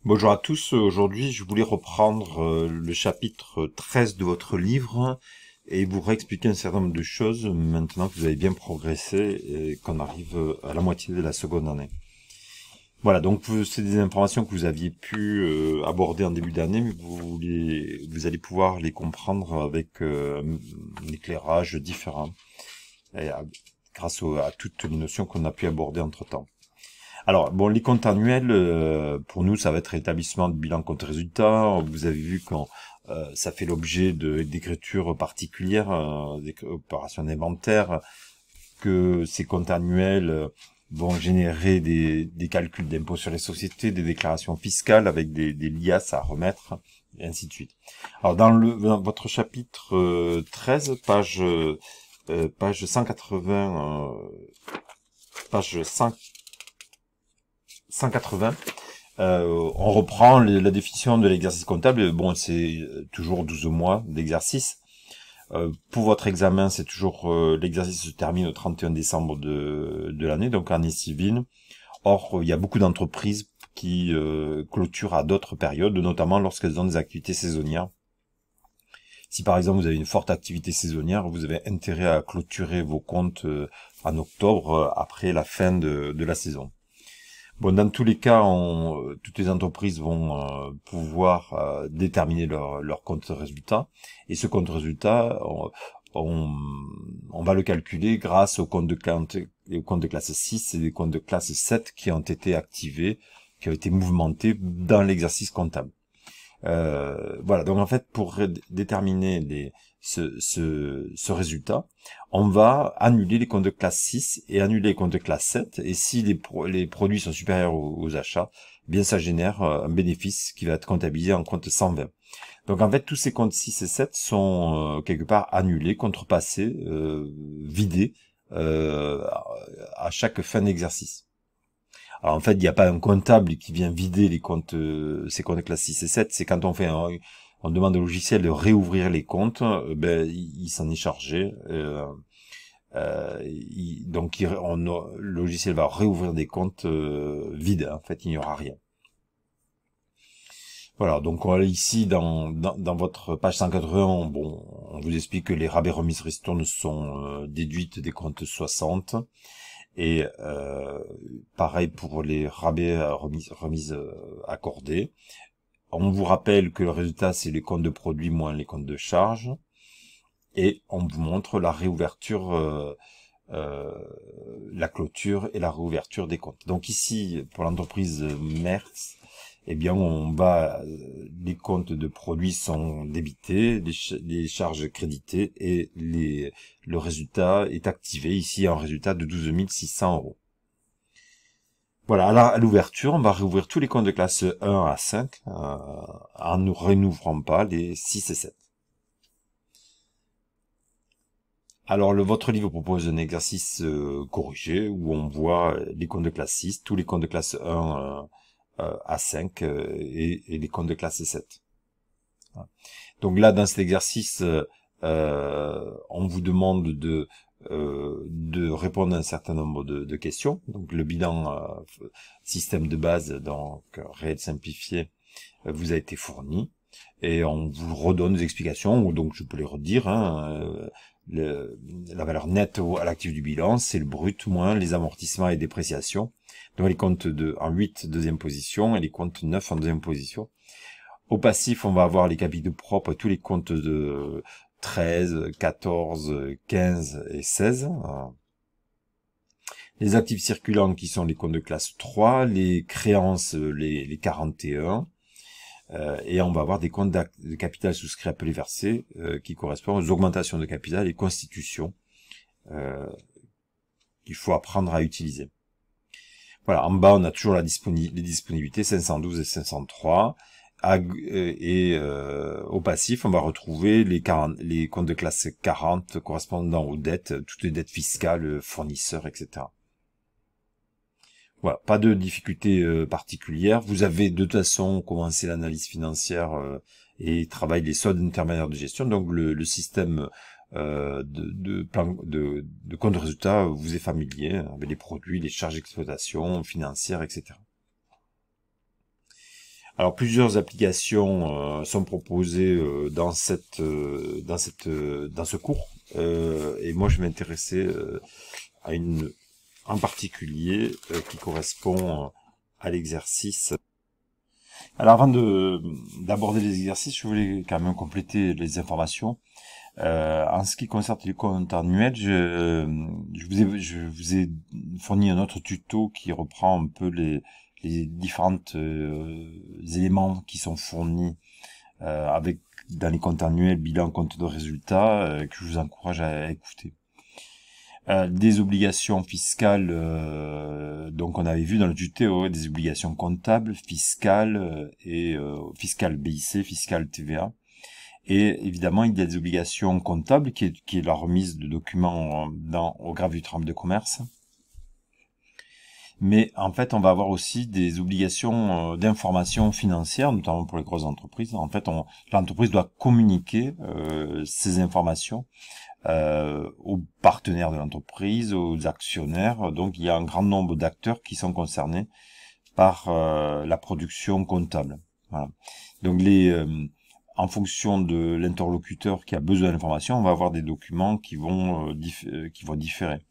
Bonjour à tous, aujourd'hui je voulais reprendre le chapitre 13 de votre livre et vous réexpliquer un certain nombre de choses maintenant que vous avez bien progressé et qu'on arrive à la moitié de la seconde année. Voilà, donc c'est des informations que vous aviez pu aborder en début d'année, mais vous allez pouvoir les comprendre avec un éclairage différent et à toutes les notions qu'on a pu aborder entre-temps. Alors, bon, les comptes annuels, pour nous, ça va être établissement de bilan compte résultat. Vous avez vu quand ça fait l'objet d'écritures particulières, d'opérations d'inventaire, que ces comptes annuels vont générer des calculs d'impôts sur les sociétés, des déclarations fiscales avec des liasses à remettre, et ainsi de suite. Alors, dans votre chapitre 13, page 180, page 5, 180, on reprend la définition de l'exercice comptable. Bon, c'est toujours 12 mois d'exercice. Pour votre examen, c'est toujours l'exercice se termine au 31 décembre de l'année, donc année civile. Or, il y a beaucoup d'entreprises qui clôturent à d'autres périodes, notamment lorsqu'elles ont des activités saisonnières. Si par exemple vous avez une forte activité saisonnière, vous avez intérêt à clôturer vos comptes en octobre, après la fin de la saison. Bon, dans tous les cas, toutes les entreprises vont pouvoir déterminer leur compte résultat. Et ce compte résultat, on, on va le calculer grâce aux comptes de classe 6 et des comptes de classe 7 qui ont été activés, qui ont été mouvementés dans l'exercice comptable. Voilà, donc en fait, pour déterminer ce résultat, on va annuler les comptes de classe 6 et annuler les comptes de classe 7. Et si les produits sont supérieurs aux achats, eh bien ça génère un bénéfice qui va être comptabilisé en compte 120. Donc en fait, tous ces comptes 6 et 7 sont quelque part annulés, contrepassés, vidés à chaque fin d'exercice. Alors en fait, il n'y a pas un comptable qui vient vider les comptes, ces comptes classe 6 et 7. C'est quand on demande au logiciel de réouvrir les comptes, ben il s'en est chargé. Le logiciel va réouvrir des comptes vides. En fait, il n'y aura rien. Voilà, donc ici dans votre page 180, bon, on vous explique que les rabais remises ristournes sont déduites des comptes 60. Et pareil pour les rabais remises accordées. On vous rappelle que le résultat, c'est les comptes de produits moins les comptes de charges. Et on vous montre la réouverture, euh, la clôture et la réouverture des comptes. Donc ici, pour l'entreprise Merz, eh bien, les comptes de produits sont débités, les charges créditées et le résultat est activé. Ici, un résultat de 12 600 euros. Voilà, à l'ouverture, on va réouvrir tous les comptes de classe 1 à 5, en ne réouvrant pas les 6 et 7. Alors, votre livre propose un exercice corrigé où on voit les comptes de classe 6, tous les comptes de classe 1 à 5 et les comptes de classe 7. Voilà. Donc là, dans cet exercice, on vous demande de répondre à un certain nombre de questions. Donc le bilan système de base, donc réel simplifié, vous a été fourni. Et on vous redonne des explications, ou donc je peux les redire. La valeur nette à l'actif du bilan, c'est le brut moins les amortissements et dépreciations. Donc les comptes en 8, deuxième position, et les comptes 9 en deuxième position. Au passif, on va avoir les capitaux propres, tous les comptes de 13, 14, 15 et 16. Les actifs circulants qui sont les comptes de classe 3, les créances, les 41. Et on va avoir des comptes de capital souscrit appelés versés qui correspondent aux augmentations de capital et constitutions qu'il faut apprendre à utiliser. Voilà, en bas, on a toujours les disponibilités 512 et 503. Au passif, on va retrouver les comptes de classe 40 correspondant aux dettes, toutes les dettes fiscales, fournisseurs, etc. Voilà, pas de difficultés particulières. Vous avez de toute façon commencé l'analyse financière et travail des soldes intermédiaires de gestion. Donc le système de compte de résultat vous est familier avec les produits, les charges d'exploitation financières, etc. Alors plusieurs applications sont proposées dans ce cours, et moi je vais m'intéresser à une en particulier qui correspond à l'exercice. Alors avant d'aborder les exercices, je voulais quand même compléter les informations. En ce qui concerne les comptes annuels, je vous ai fourni un autre tuto qui reprend un peu les différentes éléments qui sont fournis avec dans les comptes annuels, bilan, compte de résultats, que je vous encourage à écouter. Des obligations fiscales, donc on avait vu dans le tuto des obligations comptables, fiscales et fiscales BIC, fiscales TVA. Et évidemment, il y a des obligations comptables qui est la remise de documents au greffe du tribunal de commerce. Mais en fait, on va avoir aussi des obligations d'information financière, notamment pour les grosses entreprises. En fait, l'entreprise doit communiquer ces informations aux partenaires de l'entreprise, aux actionnaires. Donc, il y a un grand nombre d'acteurs qui sont concernés par la production comptable. Voilà. Donc, en fonction de l'interlocuteur qui a besoin d'informations, on va avoir des documents qui vont différer.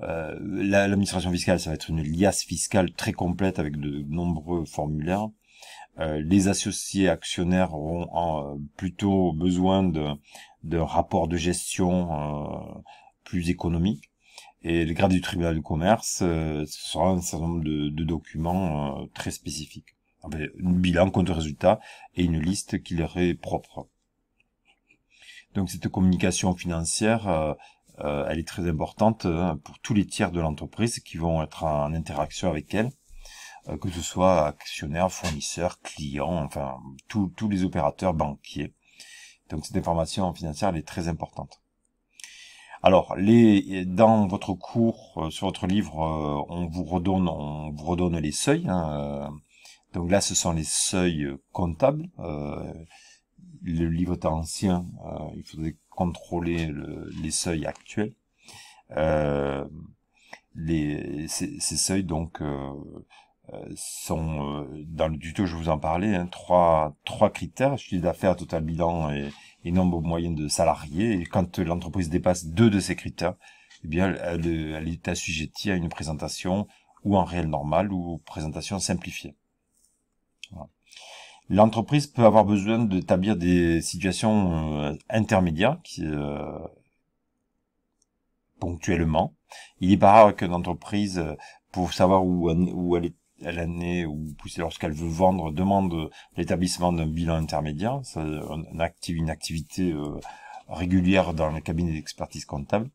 L'administration fiscale, ça va être une liasse fiscale très complète avec de nombreux formulaires. Les associés actionnaires auront plutôt besoin d'un rapport de gestion plus économique. Et les greffes du tribunal du commerce, ce sera un certain nombre de documents très spécifiques. Avec un bilan, compte résultat et une liste qui leur est propre. Donc cette communication financière, elle est très importante pour tous les tiers de l'entreprise qui vont être en interaction avec elle, que ce soit actionnaires, fournisseurs, clients, enfin tous les opérateurs banquiers. Donc cette information financière, elle est très importante. Alors, dans votre cours, sur votre livre, on vous redonne les seuils. Donc là, ce sont les seuils comptables. Le livre est ancien, il faudrait contrôler les seuils actuels. Ces seuils donc sont dans le tuto, je vous en parlais, trois critères: chiffre d'affaires, total bilan et nombre moyen de salariés. Et quand l'entreprise dépasse 2 de ces critères, eh bien elle est assujettie à une présentation ou en réel normal ou présentation simplifiée. Voilà. L'entreprise peut avoir besoin d'établir des situations intermédiaires ponctuellement. Il est pas rare qu'une entreprise, pour savoir où elle en est, ou lorsqu'elle veut vendre, demande l'établissement d'un bilan intermédiaire. C'est une activité régulière dans le cabinet d'expertise comptable.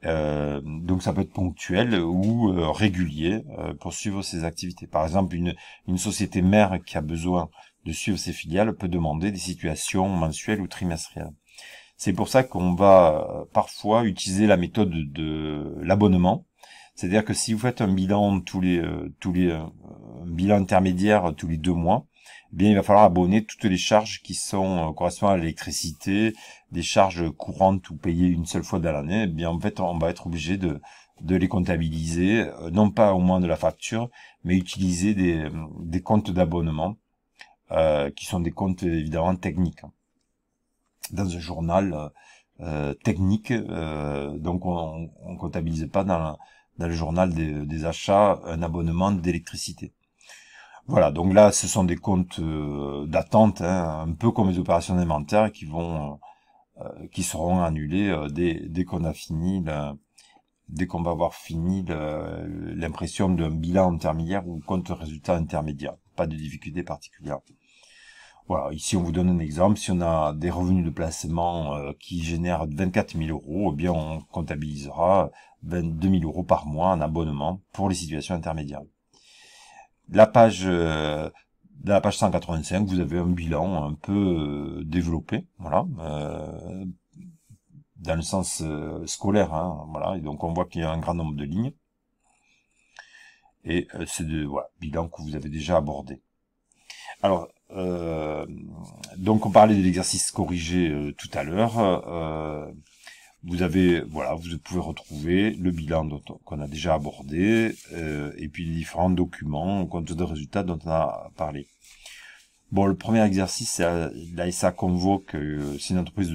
Donc ça peut être ponctuel ou régulier pour suivre ses activités. Par exemple, une société mère qui a besoin de suivre ses filiales peut demander des situations mensuelles ou trimestrielles. C'est pour ça qu'on va parfois utiliser la méthode de l'abonnement. C'est-à-dire que si vous faites un bilan un bilan intermédiaire tous les 2 mois, eh bien il va falloir abonner toutes les charges qui sont correspondant à l'électricité, des charges courantes ou payées une seule fois dans l'année. Eh bien en fait, on va être obligé de les comptabiliser, non pas au moins de la facture, mais utiliser des comptes d'abonnement qui sont des comptes évidemment techniques. Dans un journal technique, donc on comptabilise pas dans le journal des achats un abonnement d'électricité. Voilà, donc là ce sont des comptes d'attente, un peu comme les opérations d'inventaire qui seront annulées dès qu'on a fini dès qu'on va avoir fini l'impression d'un bilan intermédiaire ou compte résultat intermédiaire. Pas de difficulté particulière. Voilà, ici on vous donne un exemple. Si on a des revenus de placement qui génèrent 24 000 €, eh bien on comptabilisera 22 000 € par mois en abonnement pour les situations intermédiaires. Dans la page 185, vous avez un bilan un peu développé, voilà, dans le sens scolaire, voilà. Et donc on voit qu'il y a un grand nombre de lignes. Et c'est bilan que vous avez déjà abordé. Alors, donc on parlait de l'exercice corrigé tout à l'heure. voilà, vous pouvez retrouver le bilan qu'on a déjà abordé, et puis les différents documents, compte de résultats dont on a parlé. Bon, le premier exercice, c'est l'ASA Convoque, c'est une entreprise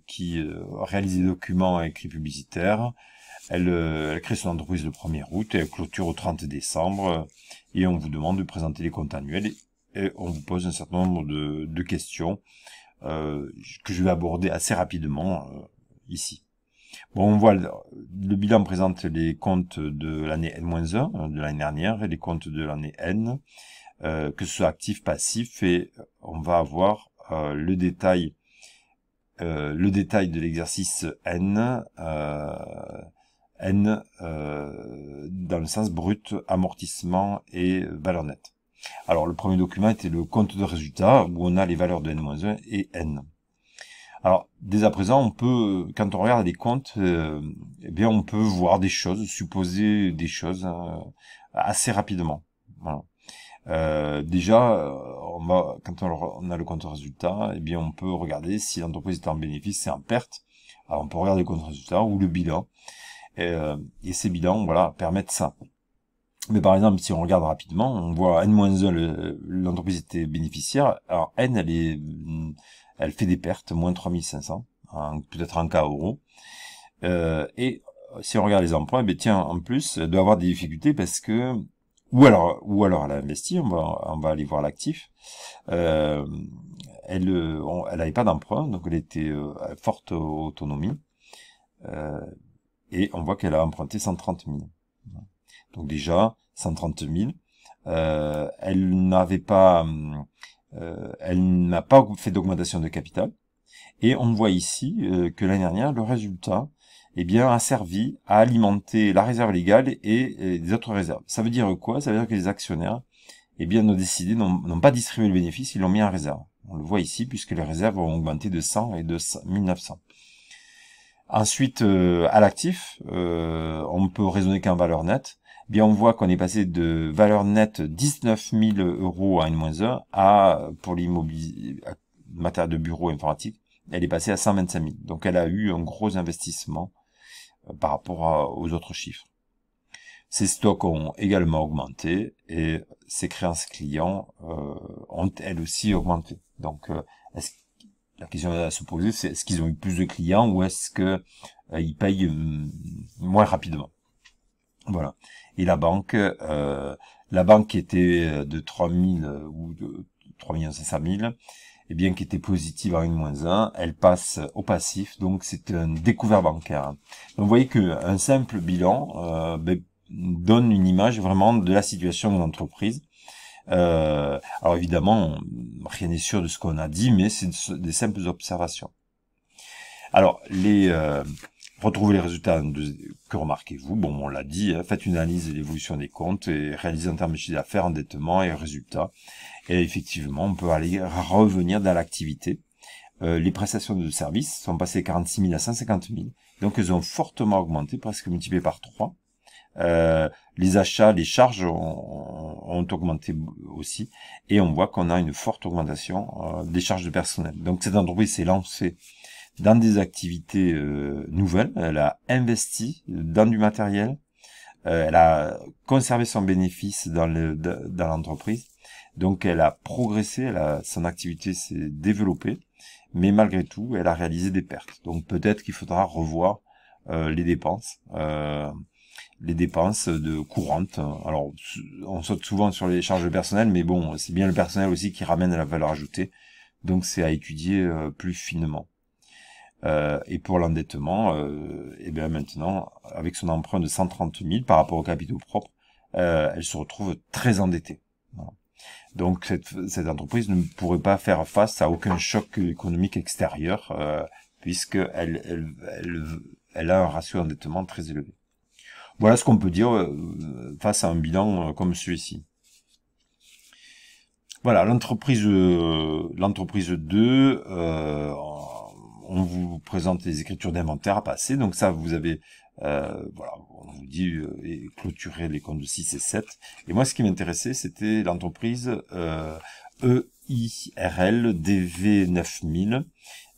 qui réalise des documents écrits publicitaires. Elle crée son entreprise le 1er août et elle clôture au 30 décembre. Et on vous demande de présenter les comptes annuels et on vous pose un certain nombre de questions que je vais aborder assez rapidement ici. Bon, on voit le bilan présente les comptes de l'année N-1, de l'année dernière, et les comptes de l'année N, que ce soit actif, passif, et on va avoir le détail de l'exercice N, dans le sens brut, amortissement et valeur nette. Alors, le premier document était le compte de résultat, où on a les valeurs de N-1 et N. Alors, dès à présent, on peut, quand on regarde les comptes, eh bien, on peut voir des choses, supposer des choses assez rapidement. Voilà. Déjà, quand on a le compte résultat, eh bien, on peut regarder si l'entreprise est en bénéfice, c'est en perte. Alors, on peut regarder le compte résultat ou le bilan. Et ces bilans, voilà, permettent ça. Mais par exemple, si on regarde rapidement, on voit N-1, l'entreprise était bénéficiaire. Alors, N, elle fait des pertes, moins 3500, peut-être en cas euros. Et si on regarde les emprunts, eh bien, tiens, en plus, elle doit avoir des difficultés parce que, ou alors elle a investi, on va aller voir l'actif. Elle n'avait pas d'emprunt, donc elle était à forte autonomie. Et on voit qu'elle a emprunté 130 000. Donc déjà, 130 000. Elle n'a pas fait d'augmentation de capital. Et on voit ici que l'année dernière, le résultat, eh bien, a servi à alimenter la réserve légale et des autres réserves. Ça veut dire quoi? Ça veut dire que les actionnaires, eh bien, n'ont pas distribué le bénéfice, ils l'ont mis en réserve. On le voit ici, puisque les réserves ont augmenté de 100 et de 1900. Ensuite, à l'actif, on peut raisonner qu'en valeur nette. Eh bien, on voit qu'on est passé de valeur nette 19 000 euros à N-1 pour l'immobilier, matériel de bureau informatique, elle est passée à 125 000. Donc, elle a eu un gros investissement par rapport aux autres chiffres. Ses stocks ont également augmenté et ses créances clients ont elles aussi augmenté. Donc, la question à se poser, c'est est-ce qu'ils ont eu plus de clients ou est-ce que ils payent moins rapidement? Voilà. Et la banque qui était de 3000 ou de 3 500 000, et bien qui était positive en N-1, elle passe au passif, donc c'est un découvert bancaire. Donc vous voyez qu'un simple bilan donne une image vraiment de la situation de l'entreprise. Alors évidemment, rien n'est sûr de ce qu'on a dit, mais c'est des simples observations. Alors, retrouvez les résultats que remarquez-vous. Bon, on l'a dit, faites une analyse de l'évolution des comptes et réalisez en termes de chiffre d'affaires, endettement et résultats. Et effectivement, on peut aller revenir dans l'activité. Les prestations de services sont passées de 46 000 à 150 000. Donc, elles ont fortement augmenté, presque multiplié par 3. Les achats, les charges ont augmenté aussi. Et on voit qu'on a une forte augmentation des charges de personnel. Donc, cette entreprise s'est lancée dans des activités nouvelles. Elle a investi dans du matériel. Elle a conservé son bénéfice dans l'entreprise. Donc, elle a progressé, son activité s'est développée. Mais malgré tout, elle a réalisé des pertes. Donc, peut-être qu'il faudra revoir les dépenses de courantes. Alors, on saute souvent sur les charges de personnel, mais bon, c'est bien le personnel aussi qui ramène la valeur ajoutée. Donc, c'est à étudier plus finement. Et pour l'endettement, et bien maintenant, avec son emprunt de 130 000 par rapport aux capitaux propres, elle se retrouve très endettée. Voilà. Donc cette entreprise ne pourrait pas faire face à aucun choc économique extérieur, puisque elle a un ratio d'endettement très élevé. Voilà ce qu'on peut dire face à un bilan comme celui-ci. Voilà, l'entreprise 2, on vous présente les écritures d'inventaire à passer. Donc ça, vous avez, voilà, on vous dit clôturer les comptes de 6 et 7. Et moi, ce qui m'intéressait, c'était l'entreprise EIRL DV 9000.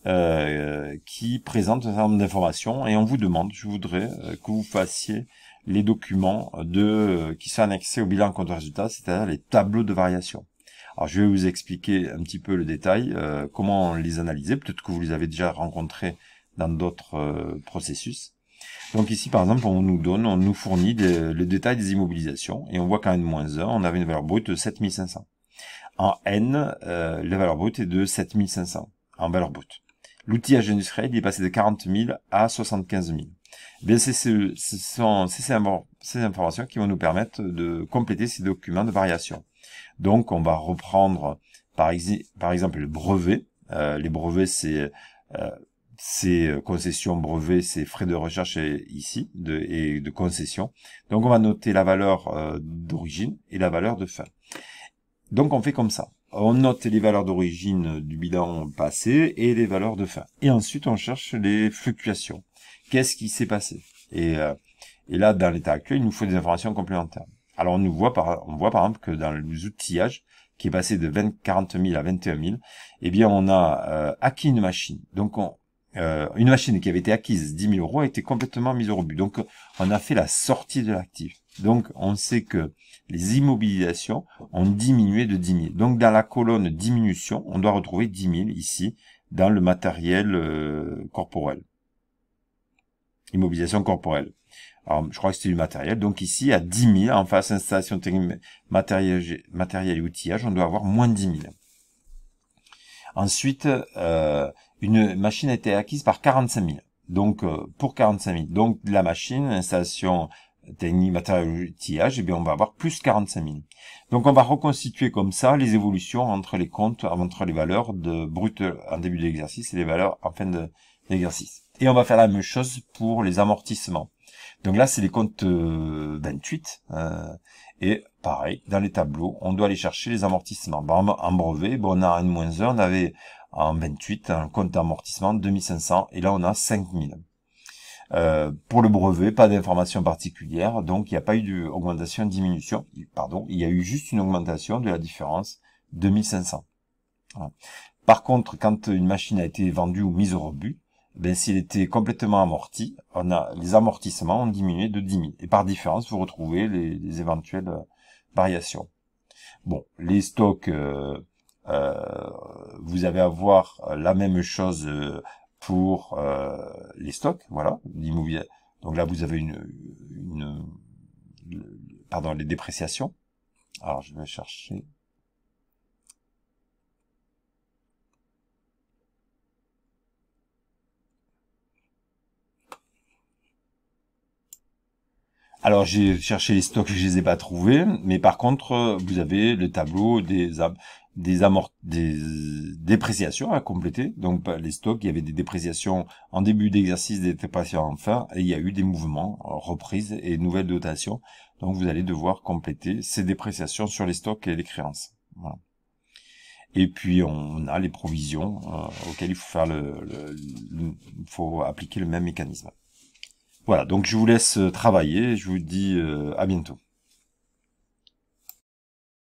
qui présente un certain nombre d'informations et on vous demande, je voudrais que vous fassiez les documents qui sont annexés au bilan compte résultat, c'est-à-dire les tableaux de variation. Alors je vais vous expliquer un petit peu le détail, comment les analyser, peut-être que vous les avez déjà rencontrés dans d'autres processus. Donc ici par exemple on nous fournit le détail des immobilisations et on voit qu'en N-1 on avait une valeur brute de 7500. En N, la valeur brute est de 7500 en valeur brute. L'outillage industriel il est passé de 40 000 à 75 000. Bien, c'est ces informations qui vont nous permettre de compléter ces documents de variation. Donc, on va reprendre, par exemple, le brevet. Les brevets, c'est concession, brevet, c'est frais de recherche et de concession. Donc, on va noter la valeur d'origine et la valeur de fin. Donc, on fait comme ça. On note les valeurs d'origine du bilan passé et les valeurs de fin. Et ensuite, on cherche les fluctuations. Qu'est-ce qui s'est passé? Et là, dans l'état actuel, il nous faut des informations complémentaires. Alors, on voit par exemple que dans les outillages, qui est passé de 40 000 à 21 000, eh bien, on a acquis une machine. Donc, une machine qui avait été acquise 10 000 euros a été complètement mise au rebut. Donc, on a fait la sortie de l'actif. Donc, on sait que les immobilisations ont diminué de 10 000. Donc, dans la colonne diminution, on doit retrouver 10 000 ici, dans le matériel corporel. Immobilisation corporelle. Alors, je crois que c'était du matériel. Donc ici, à 10 000, en face installation technique, matériel et outillage, on doit avoir moins de 10 000. Ensuite, une machine a été acquise par 45 000. Donc, pour 45 000. Donc, la machine, installation technique, matériel, outillage, eh bien, on va avoir plus 45 000. Donc, on va reconstituer comme ça les évolutions entre les comptes, entre les valeurs de brut en début de l'exercice et les valeurs en fin de l'exercice. Et on va faire la même chose pour les amortissements. Donc là, c'est les comptes 28. Et pareil, dans les tableaux, on doit aller chercher les amortissements. En brevet, bon, on a un N-1, on avait en 28 un compte d'amortissement de 2500. Et là, on a 5000. Pour le brevet, pas d'information particulière. Donc, il n'y a pas eu d'augmentation, diminution. Pardon, il y a eu juste une augmentation de la différence 2500. Voilà. Par contre, quand une machine a été vendue ou mise au rebut, ben, s'il était complètement amorti, les amortissements ont diminué de 10 000. Et par différence, vous retrouvez les éventuelles variations. Bon, les stocks, vous allez avoir la même chose pour les stocks, voilà, l'immobilier. Donc là, vous avez les dépréciations. Alors, je vais chercher. Alors j'ai cherché les stocks, je les ai pas trouvés, mais par contre vous avez le tableau des dépréciations à compléter. Donc les stocks, il y avait des dépréciations en début d'exercice, des dépréciations en fin, et il y a eu des mouvements, reprises et nouvelles dotations. Donc vous allez devoir compléter ces dépréciations sur les stocks et les créances. Voilà. Et puis on a les provisions auxquelles il faut faire il faut appliquer le même mécanisme. Voilà, donc je vous laisse travailler, je vous dis à bientôt.